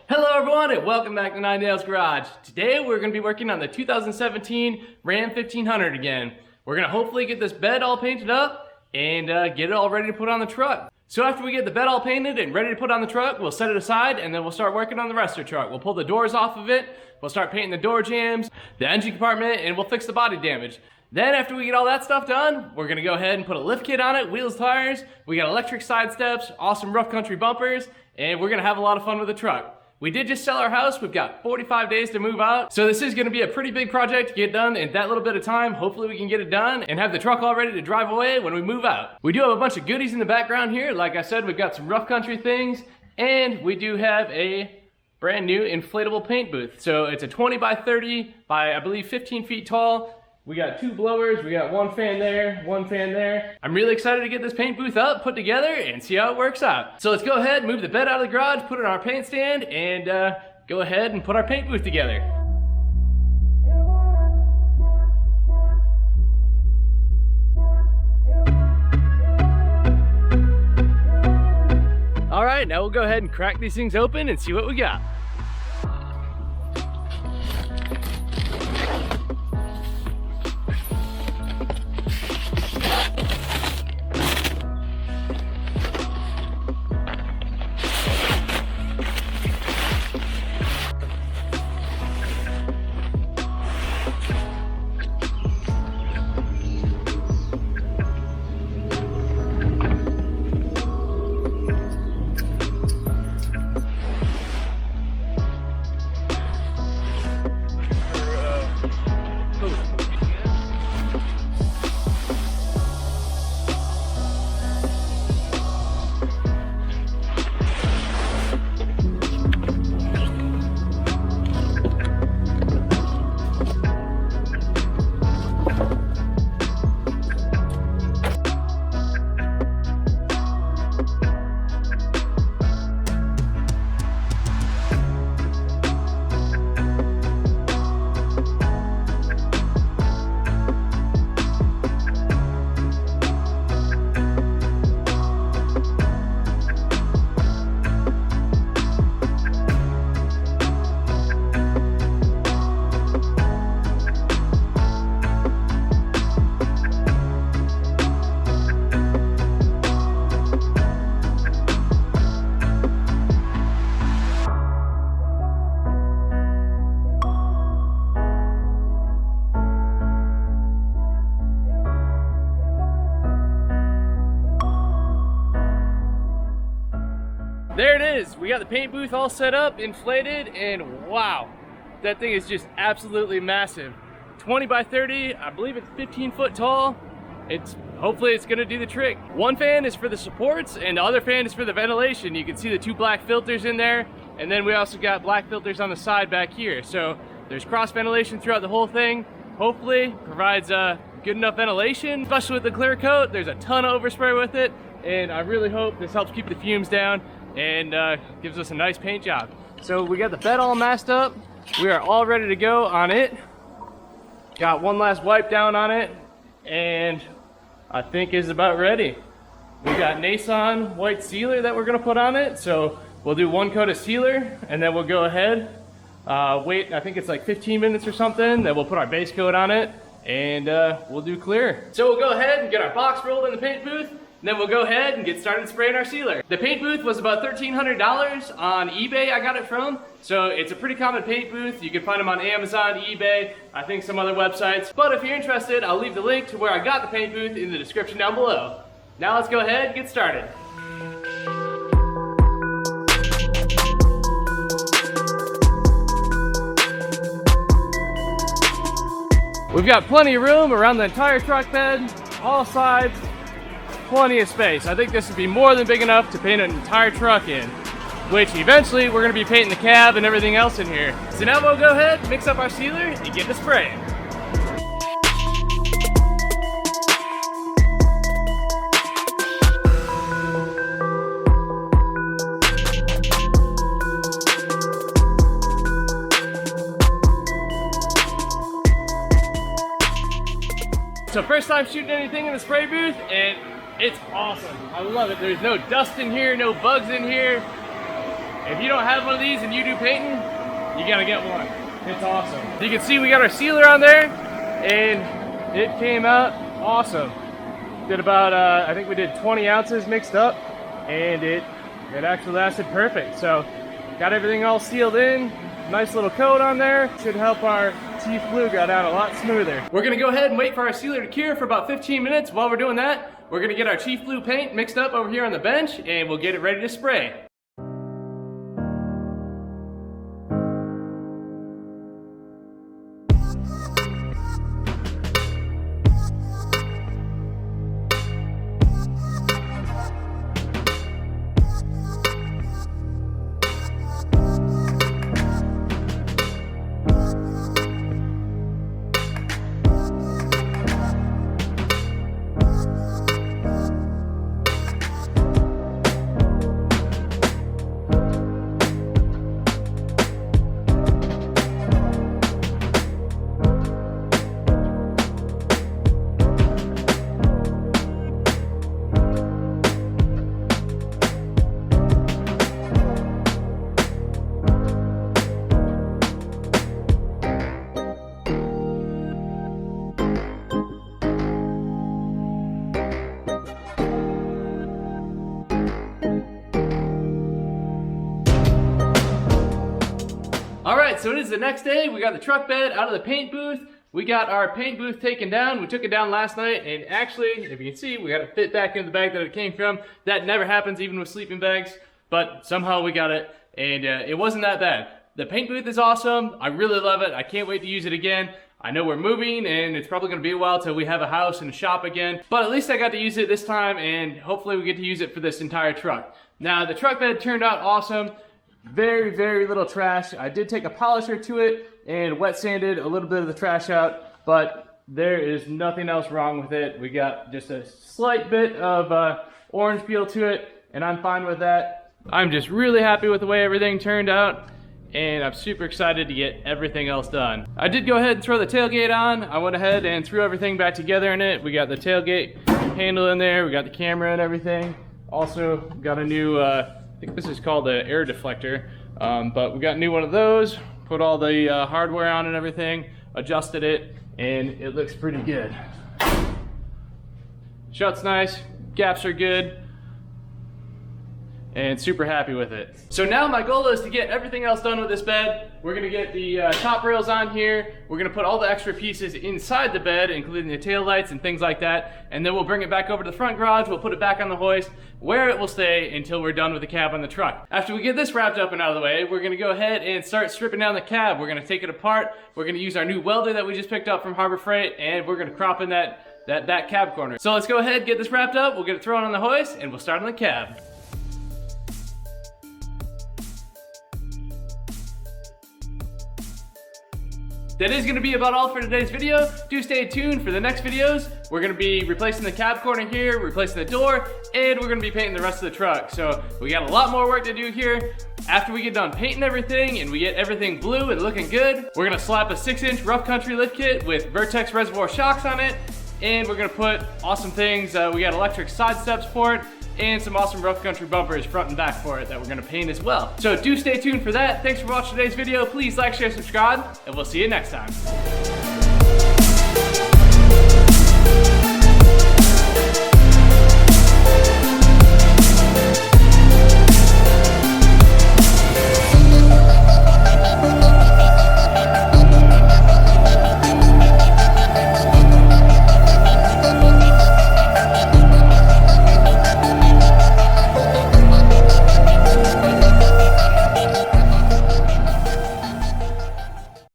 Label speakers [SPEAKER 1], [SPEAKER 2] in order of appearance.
[SPEAKER 1] Hello everyone and welcome back to Nine Nails Garage. Today we're going to be working on the 2017 Ram 1500 again. We're going to hopefully get this bed all painted up and get it all ready to put on the truck. So after we get the bed all painted and ready to put on the truck, we'll set it aside and then we'll start working on the rest of the truck. We'll pull the doors off of it, we'll start painting the door jambs, the engine compartment, and we'll fix the body damage. Then after we get all that stuff done, we're going to go ahead and put a lift kit on it, wheels, tires, we got electric side steps, awesome rough country bumpers, and we're going to have a lot of fun with the truck. We did just sell our house. We've got 45 days to move out. So this is going to be a pretty big project to get done in that little bit of time. Hopefully we can get it done and have the truck all ready to drive away when we move out. We do have a bunch of goodies in the background here. Like I said, we've got some rough country things, and we do have a brand new inflatable paint booth. So it's a 20 by 30 by I believe 15 feet tall. We got two blowers, we got one fan there, one fan there. I'm really excited to get this paint booth up, put together, and see how it works out. So let's go ahead, move the bed out of the garage, put it on our paint stand, and go ahead and put our paint booth together. All right, now we'll go ahead and crack these things open and see what we got. There it is. We got the paint booth all set up, inflated, and wow, that thing is just absolutely massive. 20 by 30, I believe it's 15 foot tall. Hopefully it's gonna do the trick. One fan is for the supports and the other fan is for the ventilation. You can see the two black filters in there, and then we also got black filters on the side back here. So there's cross ventilation throughout the whole thing. Hopefully provides good enough ventilation, especially with the clear coat. There's a ton of overspray with it, and I really hope this helps keep the fumes down and gives us a nice paint job. So we got the bed all masked up. We are all ready to go on it. Got one last wipe down on it, and I think is about ready. We got Nason white sealer that we're gonna put on it. So we'll do one coat of sealer, and then we'll go ahead, wait, I think it's like 15 minutes or something, then we'll put our base coat on it, and we'll do clear. So we'll go ahead and get our box rolled in the paint booth, and then we'll go ahead and get started spraying our sealer. The paint booth was about $1,300 on eBay. I got it from. So it's a pretty common paint booth. You can find them on Amazon, eBay, I think some other websites. But if you're interested, I'll leave the link to where I got the paint booth in the description down below. Now let's go ahead and get started. We've got plenty of room around the entire truck bed, all sides. Plenty of space. I think this would be more than big enough to paint an entire truck in, which eventually we're going to be painting the cab and everything else in here. So now we'll go ahead, mix up our sealer, and get to spraying. So first time shooting anything in the spray booth, and it's awesome. I love it. There's no dust in here, no bugs in here. If you don't have one of these and you do painting, you gotta get one. It's awesome. You can see we got our sealer on there, and it came out awesome. Did about, I think we did 20 ounces mixed up, and it actually lasted perfect. So, got everything all sealed in. Nice little coat on there. Should help our teeth glue go down a lot smoother. We're gonna go ahead and wait for our sealer to cure for about 15 minutes. While we're doing that, we're gonna get our Chief Blue paint mixed up over here on the bench, and we'll get it ready to spray. Alright, so it is the next day. We got the truck bed out of the paint booth. We got our paint booth taken down. We took it down last night, and actually, if you can see, we got it fit back in the bag that it came from. That never happens even with sleeping bags, but somehow we got it, and it wasn't that bad. The paint booth is awesome. I really love it. I can't wait to use it again. I know we're moving, and it's probably going to be a while till we have a house and a shop again, but at least I got to use it this time, and hopefully we get to use it for this entire truck. Now, the truck bed turned out awesome. Very, very little trash. I did take a polisher to it and wet sanded a little bit of the trash out, but there is nothing else wrong with it. We got just a slight bit of orange peel to it, and I'm fine with that. I'm just really happy with the way everything turned out, and I'm super excited to get everything else done. I did go ahead and throw the tailgate on. I went ahead and threw everything back together in it. We got the tailgate handle in there. We got the camera and everything. Also got a new, I think this is called the air deflector, but we got a new one of those. Put all the hardware on and everything, adjusted it, and it looks pretty good. Shuts nice, gaps are good, and super happy with it. So now my goal is to get everything else done with this bed. We're gonna get the top rails on here. We're gonna put all the extra pieces inside the bed, including the tail lights and things like that. And then we'll bring it back over to the front garage. We'll put it back on the hoist where it will stay until we're done with the cab on the truck. After we get this wrapped up and out of the way, we're gonna go ahead and start stripping down the cab. We're gonna take it apart. We're gonna use our new welder that we just picked up from Harbor Freight, and we're gonna crop in that back cab corner. So let's go ahead, get this wrapped up. We'll get it thrown on the hoist, and we'll start on the cab. That is going to be about all for today's video. Do stay tuned for the next videos. We're going to be replacing the cab corner here, replacing the door, and we're going to be painting the rest of the truck. So we got a lot more work to do here. After we get done painting everything and we get everything blue and looking good, we're going to slap a 6-inch rough country lift kit with Vertex reservoir shocks on it, and we're going to put awesome things. We got electric side steps for it, and some awesome rough country bumpers front and back for it that we're gonna paint as well. So do stay tuned for that. Thanks for watching today's video. Please like, share, subscribe, and we'll see you next time.